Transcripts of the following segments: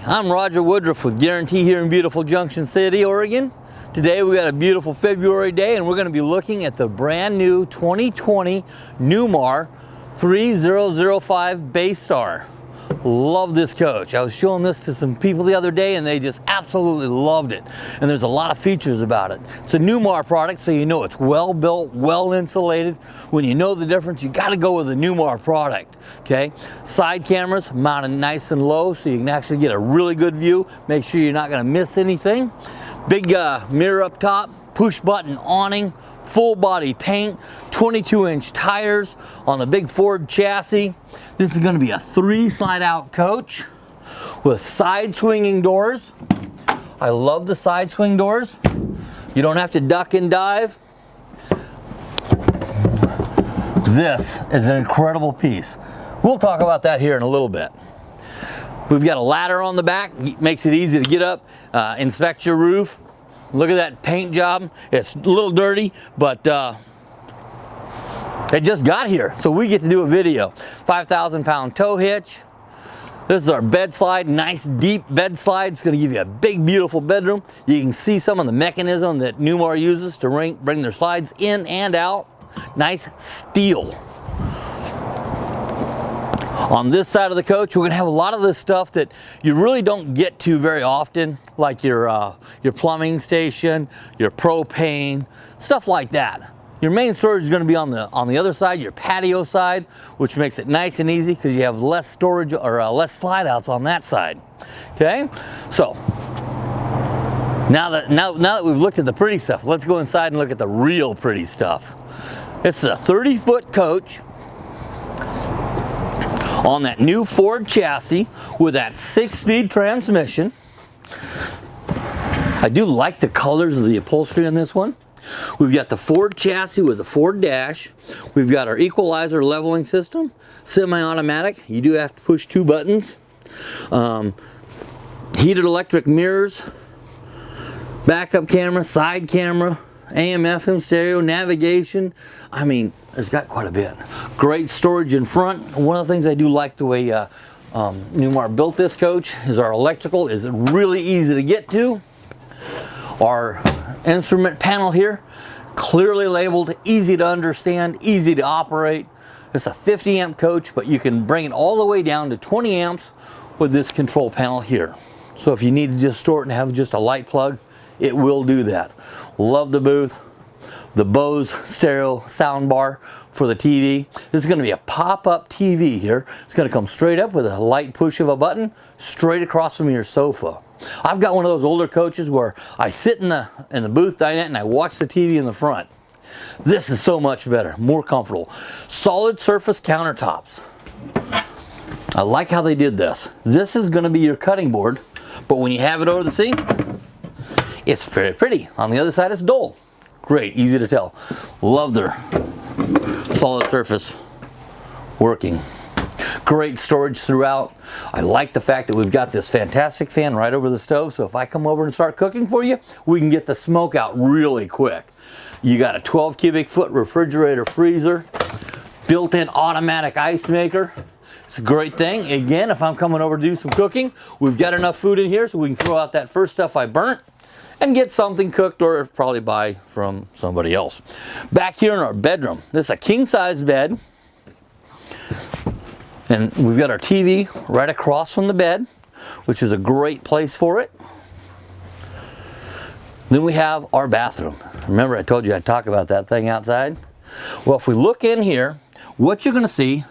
I'm Roger.Woodruff with Guaranty here in beautiful Junction City, Oregon. Today we got a beautiful February day and we're going to be looking at the brand new 2020 Newmar 3005 Bay Star. Love this coach. I was showing this to some people the other day and they just absolutely loved it. And there's a lot of features about it. It's a Newmar product, so you know it's well built, well insulated. When you know the difference, you got to go with the Newmar product. Okay, side cameras mounted nice and low so you can actually get a really good view. Make sure you're not going to miss anything. Big mirror up top, push button awning, full body paint, 22-inch tires on the big Ford chassis. This is going to be a 3 slide out coach with side swinging doors. I love the side swing doors. You don't have to duck and dive. This is an incredible piece. We'll talk about that here in a little bit. We've got a ladder on the back, makes it easy to get up, inspect your roof. Look at that paint job. It's a little dirty, but it just got here, so we get to do a video. 5,000-pound tow hitch. This is our bed slide, nice deep bed slide. It's going to give you a big, beautiful bedroom. You can see some of the mechanism that Newmar uses to bring their slides in and out. Nice steel. On this side of the coach, we're going to have a lot of this stuff that you really don't get to very often, like your plumbing station, your propane, stuff like that. Your main storage is going to be on the other side, your patio side, which makes it nice and easy because you have less storage or less slide outs on that side. Okay, so now that we've looked at the pretty stuff, let's go inside and look at the real pretty stuff. It's a 30-foot coach on that new Ford chassis with that 6-speed transmission. I do like the colors of the upholstery on this one. We've got the Ford chassis with the Ford dash. We've got our equalizer leveling system, semi-automatic. You do have to push 2 buttons. Heated electric mirrors, backup camera, side camera, AM, FM stereo, navigation. I mean, there's got quite a bit. Great storage in front. One of the things I do like the way Newmar built this coach is our electrical is really easy to get to. Our instrument panel here, clearly labeled, easy to understand, easy to operate. It's a 50 amp coach, but you can bring it all the way down to 20 amps with this control panel here. So if you need to just store it and have just a light plug, it will do that. Love the booth. The Bose stereo sound bar for the TV. This is going to be a pop-up TV here. It's going to come straight up with a light push of a button straight across from your sofa. I've got one of those older coaches where I sit in the booth dinette and I watch the TV in the front. This is so much better, more comfortable. Solid surface countertops. I like how they did this. This is going to be your cutting board, but when you have it over the sink, it's very pretty. On the other side, it's dull. Great, easy to tell. Love their solid surface working. Great storage throughout. I like the fact that we've got this fantastic fan right over the stove, so if I come over and start cooking for you, we can get the smoke out really quick. You got a 12 cubic foot refrigerator freezer, built-in automatic ice maker. It's a great thing. Again, if I'm coming over to do some cooking, we've got enough food in here so we can throw out that first stuff I burnt and get something cooked or probably buy from somebody else. Back here in our bedroom, this is a king-size bed. And we've got our TV right across from the bed, which is a great place for it. Then we have our bathroom. Remember I told you I'd talk about that thing outside? Well, if we look in here, what you're going to see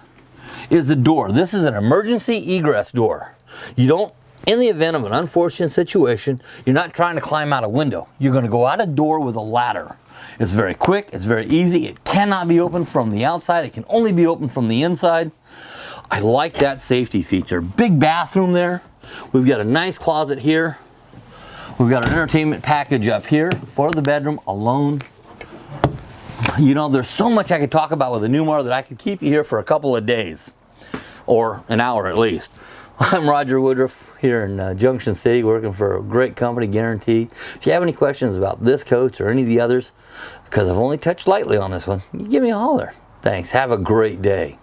is the door. This is an emergency egress door. You don't, in the event of an unfortunate situation, you're not trying to climb out a window. You're going to go out a door with a ladder. It's very quick, it's very easy. It cannot be opened from the outside. It can only be opened from the inside. I like that safety feature. Big bathroom there. We've got a nice closet here. We've got an entertainment package up here for the bedroom alone. You know, there's so much I could talk about with the Newmar that I could keep you here for a couple of days, or an hour at least. I'm Roger.Woodruff here in Junction City, working for a great company, Guaranty. If you have any questions about this coach or any of the others, because I've only touched lightly on this one, give me a holler. Thanks. Have a great day.